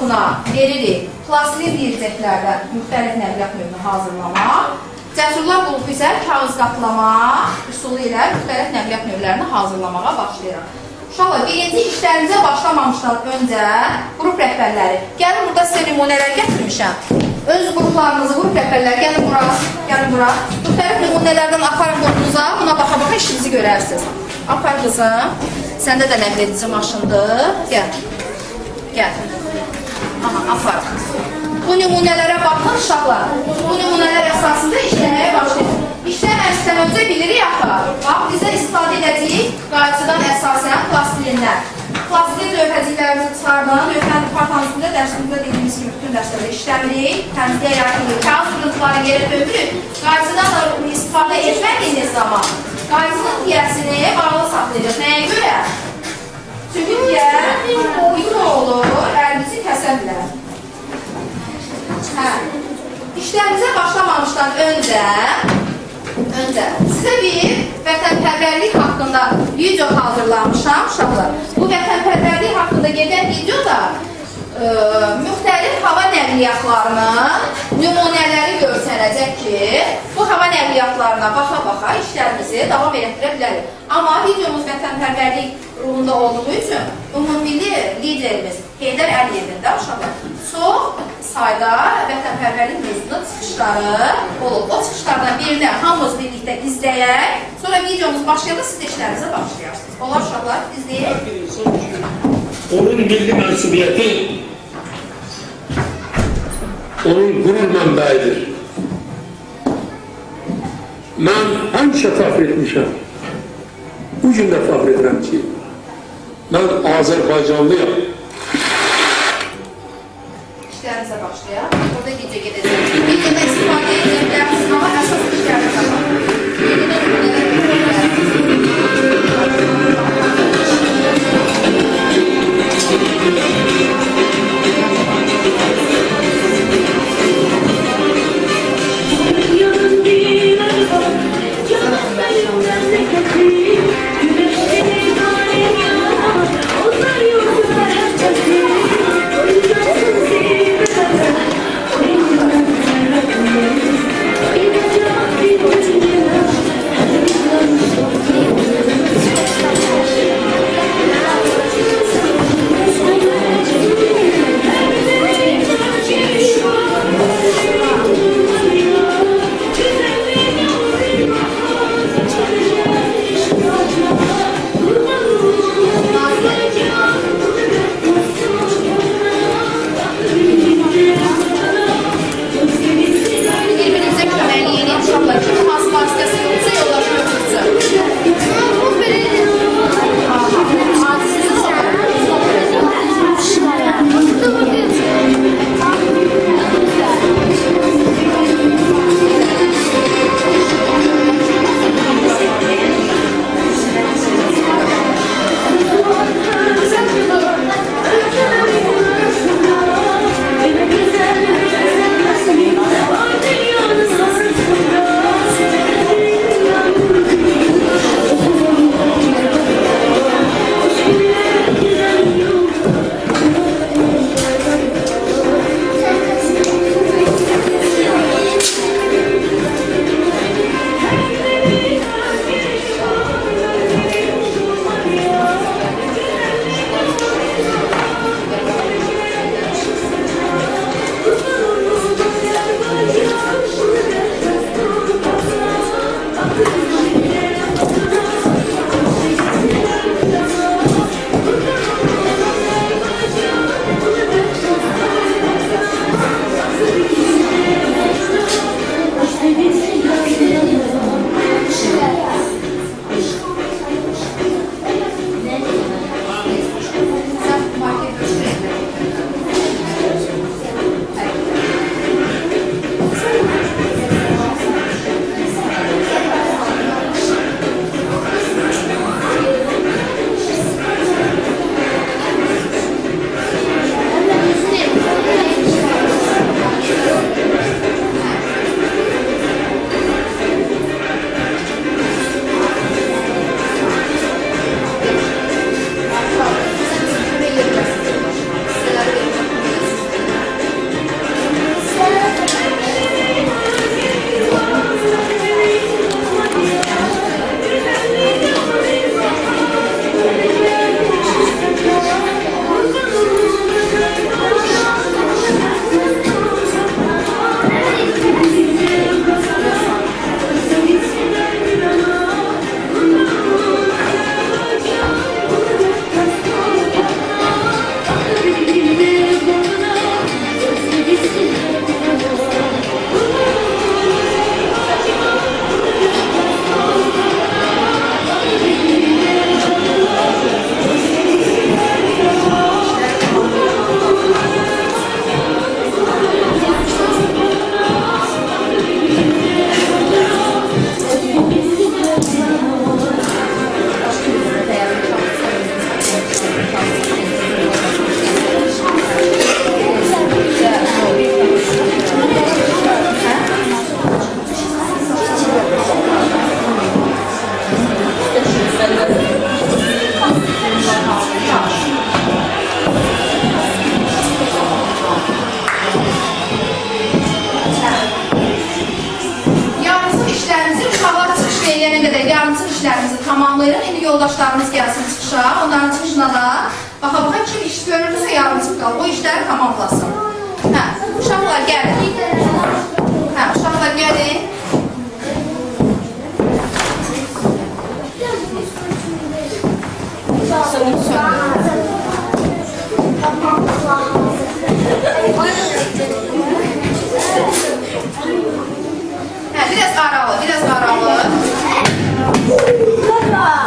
blokuna veririk plastilin deyəcəklərdən müxtəlif nəqliyyat növünü hazırlamaq. Cəsurlar qrupu isə kağız qatlama üsulu ilə müxtəlif nəqliyyat növlərini hazırlamağa başlayırıq. Uşaqlar, birinci işlərinizə başlamamışdan öncə qrup rəhbərləri, gəlin burada sizə nümunələr gətirmişəm. Öz qruplarınızı, qrup rəhbərləri, gəlin bura. Müxtəlif nümunələrdən aparın qrupunuza, buna baxa-baxa işinizi görərsiniz. Apar qızım, səndə də nəql edici maşındır. Gəl. Aha, apar. Bu nümunələrə baxın, uşaqlar. Bu nümunələr əsasında işləməyə başlayın. İşləməzdən öncə bilirik axı. Bax, bizə istifadə edəcəyik qayçıdan əsasən plastilindən. Plastilin lövhəciklərimizi çıxardan, lövhənin partanızında dərsimizdə dediyimiz kimi bütün dərslərdə işləmirik, təmizliyə yaxınlıq, kağız qırıntıları yerə dökürük. Qayçıdan da istifadə etmədiyiniz zaman qayçının tiyəsini bağlı saxlayacaq. Nəyə görə? Çünki tiyə uyğun olur, əlinizi kəsə bilər. İşlərimizə başlamamışdan öncə sizə bir vətənpərvərlik haqqında video hazırlamışam, uşaqlar. Bu vətənpərvərlik haqqında gedən videoda müxtəlif hava nəqliyyatlarının nümunələri görsənəcək ki, bu hava nəqliyyatlarına baxa-baxa işlərimizi davam etdirə bilərik. Amma videomuz vətənpərvərlik ruhunda olduğu üçün ümummilli liderimiz Heydər Əliyevin də uşaqlar çox sayda vətənpərvərlik mövzusunda çıxışları olub. O çıxışlardan birini hamımız birlikdə izləyək. Sonra videomuz başlayanda siz də işlərinizə başlayarsınız. Olar uşaqlar, izləyək. Onun milli mensubiyyəti onun qürur mənbəyidir. Mən həmişə fəxr etmişəm. Bu gün də fəxr edirəm ki, mən Azərbaycanlıyam. İşlərinizə başlayaq. Burada gecə gedəcək. Videoda istifadə edəcəklərsiniz, amma əsas işlərinizə baxın. yoldaşlarımız gəlsin çıxışa, onların çıxışına da baxa kim iş görürsə yarımçıq qalır, o işləri tamamlasın. Hə, uşaqlar gəlin. Hə, uşaqlar gəlin. Sığın söndürün. Hə, biraz aralı, biraz aralı.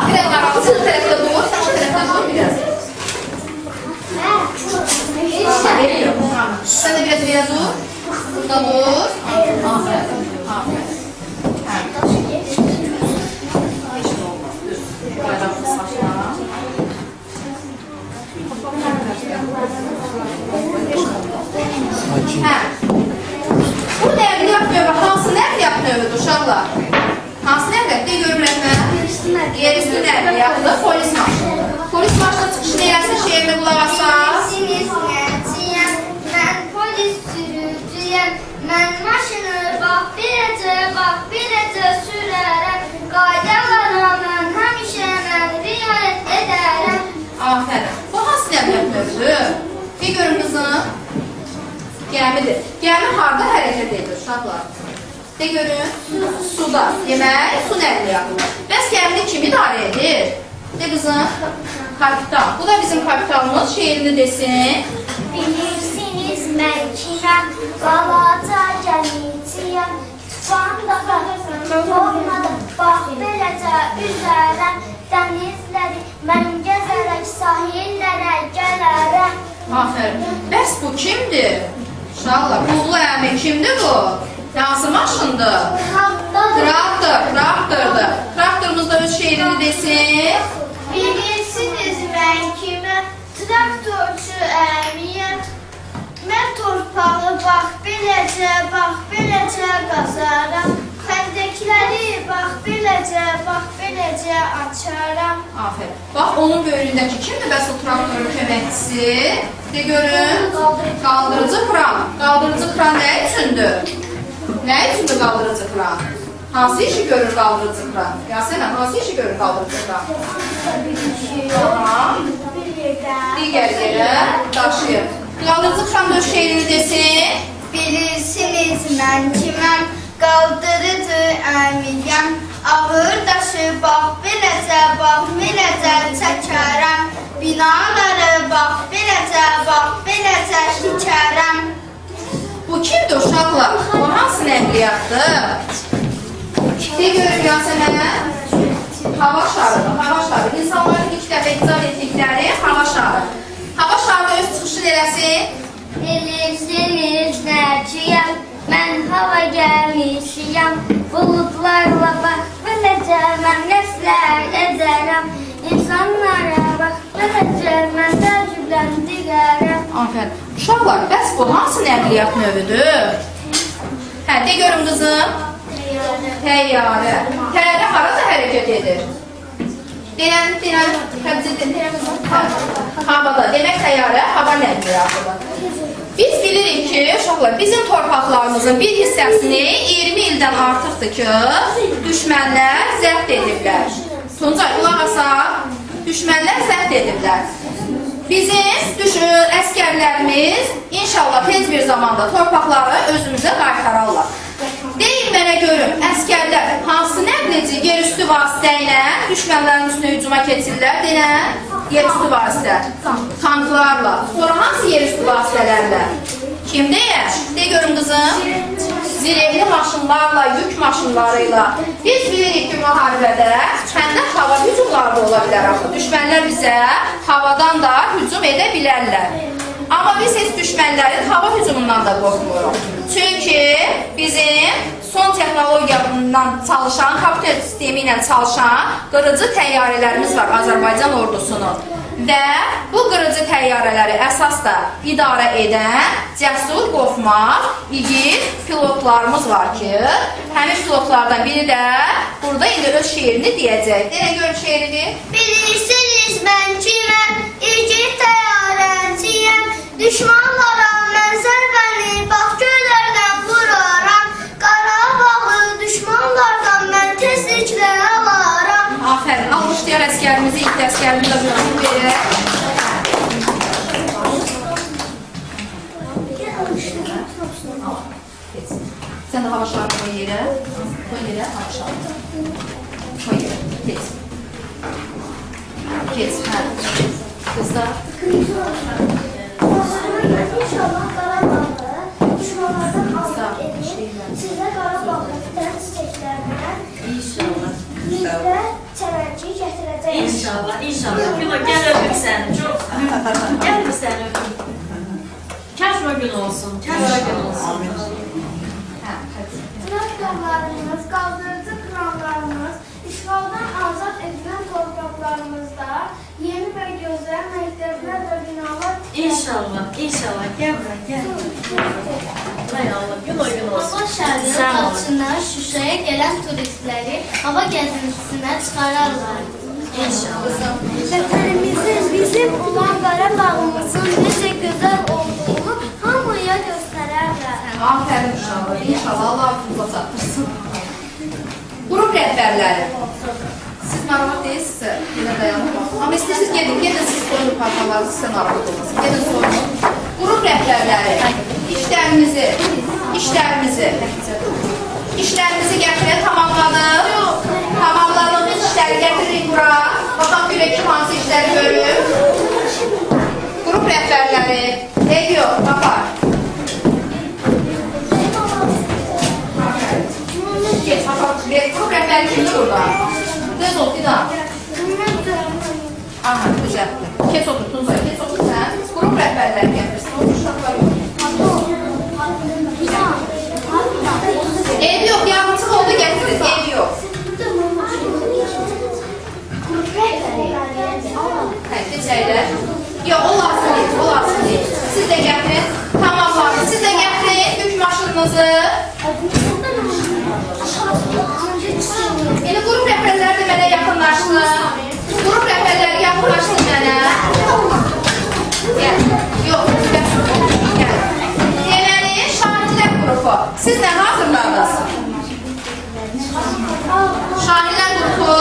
Biraz aralı, sen tərəfdə dur, sen şu tərəfdə dur biraz. Sen de biraz dur. Burada dur. Aferin, aferin. Hiç mi olmaz? Bayramlı saçlar. Hə. Bu nəqliyyat növü, hansı nəqliyyat növüdür uşaqlar? Hansı nəqliyyat? De görürəm mən. Yerüstü nəqliyyatdır, polis maşını. Polis maşını çıxışını eləsin, şeirini qulaq asas. Mən polis sürücüyəm, mən maşını bax birəcə sürərəm. Qaydalara mən həmişə riayət edərəm. Afərin. Bu hansı nəqliyyat növüdür? De görün qızım. Gəmidir. Gəmi harada hərəkət edir uşaqlar? De görün. Suda. Demək, su nəqliyyatı. Bəs gəmini kim idarə edir? De qızım. Kapitan. Bu da bizim kapitanımız. Şeirini desin. Bilirsiniz mən kiməm, qalata gəmiciyəm. Tufanda olmadı, bax beləcə üzərəm. Dənizləri mən gəzərək sahillərə gələrəm. Afərin. Bəs bu kimdir? Uşaqlar, Qullu əmi kimdir bu? Hansı maşındır? Traktordur. Traktorumuz da öz şeirini desin. Bilirsiniz mən kiməm, traktorçu əmiyəm. Mən torpağı bax beləcə qazaram. Xəndəkləri bax beləcə açaram. Aferin. Bax, onun böyründəki kimdir bəs o traktorun köməkçisi? De görün. Qaldırıcı kran. Qaldırıcı kran nə üçündür? Nə üçündür qaldırıcı kran? Hansı işi görür qaldırıcı kran? Yasemin, hansı işi görür qaldırıcı kran? Tamam. Digər yerə daşıyır. Qaldırıcı kran da öz şeirini desin. Bilirsiniz mən kiməm, qaldırıcı əmiyəm. Ağır daşı bax beləcə çəkərəm. Binaları bax beləcə dikərəm. Bu kimdir uşaqlar? Bu hansı nəqliyyatdır? De görün Yasemin. Hava şarıdır, hava şarı. İnsanların ilk dəfə icat etdikləri hava şarı. Hava şarı öz çıxışını eləsin. Bilirsiniz nəciyəm, mən hava gəmisiyəm. Buludlarla bax beləcə mən nəslər edərəm. İnsanlara bax beləcə mən təəccübləndirərəm. Afərin. Uşaqlar, bəs bu hansı nəqliyyat növüdür? Hə, de görün qızım. Təyyarə. Təyyarə harada hərəkət edir? Deyən, havada. Demək təyyarə hava nəqliyyatıdır. Biz bilirik ki, uşaqlar, bizim torpaqlarımızın bir hissəsini 20 ildən artıqdır ki, düşmənlər zəbt ediblər. Tuncay, qulaq asaq, düşmənlər zəbt ediblər. Bizim əskərlərimiz inşallah tez bir zamanda torpaqları özümüzə qaytararlar. Deyin mənə görün, əskərlər hansı nəqlici yerüstü vasitə ilə düşmənlərin üstünə hücuma keçirlər? Deyən, yerüstü vasitə, tanklarla. Sonra hansı yerüstü vasitələrlə? Kim deyər? De görün qızım. Zirehli maşınlarla, yük maşınlarıyla. Biz bilirik ki, müharibədə kəndə hava hücumları da ola bilər. Düşmənlər bizə havadan da hücum edə bilərlər. Amma biz heç düşmənlərin hava hücumundan da qorxmuruq. Çünki bizim son texnologiyadan çalışan, kapitüler sistemi ilə çalışan qırıcı təyyarələrimiz var Azərbaycan ordusunun. Və bu qırıcı təyyarələri əsas da idarə edən cəsur, qorxmaz, igid pilotlarımız var ki, həmin pilotlardan biri də burada indi öz şeirini deyəcək. Deyən görün şeirini. Bilirsiniz mən kiməm, igid təyyarənciyəm. Düşmanlara mən zərbəni bax göylərdən vuraram. Qarabağı düşmanlardan mən tezliklə alaram. Afərin, almışlayar əskərimiz. Gəlin də buyurun verir. Sen de hava şarkı koy yere. Koy yere hava şarkı. Koy yere. Geç. Geç. Ha. Kızlar. İnşallah Qarabağlı düşmanlardan azad edin. Sizə Qarabağlı fidan çiçəklərindən İnşallah. bizdə çələnciyi gətirəcəyik. İnşallah, inşallah. Gülo gel öpüm seni. Çok gel bir seni öpüm. Kaçma gün olsun. Kaçma gün olsun. Ha, hadi. Traktorlarımız, qaldırıcı kranlarımız, işğaldan azad edilən torpaqlarımızda yeni və gözəl məktəblər və binalar İnşallah, inşallah. Gel buraya, gel. Hay Allah, gün olsun. Hava şəhərinin Sağ olun. açısından Şuşaya gələn turistləri hava gəzintisinə çıxararlar. İnşallah. Vətənimizin, bizim olan Qarabağımızın necə gözəl olduğunu hamıya göstərərlər. Aferin inşallah. İnşallah Allah aklınıza çatdırsın. Grup rəhbərləri. Siz narahat deyilsizsə, yine dayanın. Ama istəyirsiniz gedin siz soyun parçalarınızı sizə narahat olmasın. Gedin soyun. Grup rəhbərləri işlərimizi gətirək tamamladığımız işləri gətiririk bura. Bakalım görək kim hansı işləri görür. Grup rəhbərləri. Eyvyo, bakar. Geç, bakalım. Grup rəhbəri kimdir burada? Düz ol, Fidan. Aha, düzəltdi. Keç otur, Tunca, keç otur sən. Grup rəhbərləri gətirsin. O uşaqlar yox. Ev yox, yardımcı oldu gətirin, ev yox. Hə, keçəklər. Yox, o lazım deyil. Siz də gətirin, tamamladın. Siz də gətirin yük maşınınızı. Elə qrup rəhbərləri də mənə yaxınlaşdı. Qrup rəhbərləri yaxınlaşdı mənə. Gəl, yox, gəl. Deməli, şahidlər qrupu. Siz nə hazırladınız? Şahidlər qrupu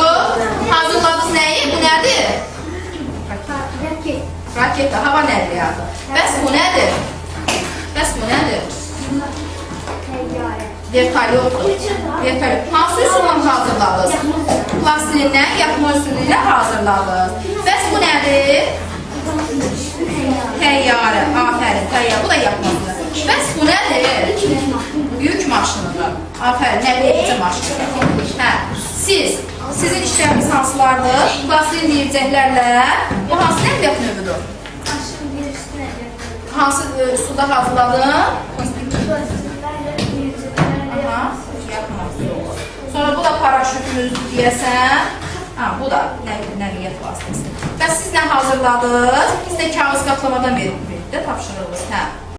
hazırladınız nəyi? Bu nədir? Raket, hava nəqliyyatı. Bəs bu nədir? Vertolyotdur. Hansı üsulla hazırladınız? Plastilindən, yapma üsulü ilə hazırladınız. Bəs bu nədir? Təyyarə. Afərin, təyyarə. Bu da yapmasıdır. Bəs bu nədir? Yük maşınıdır. Afərin, nəqliyyatçı maşınıdır. Hə, sizin işləriniz hansılardır? Plastilin deyircəklərlə. Bu hansı nəqliyyat növüdür? Hansı üsulda hazırladın? Sonra bu da paraşütünüz deyəsən. Bu da nəqliyyat vasitəsi. Bəs siz nə hazırladınız? Sizdə kağız qatlamadan verildi, tapşırılır.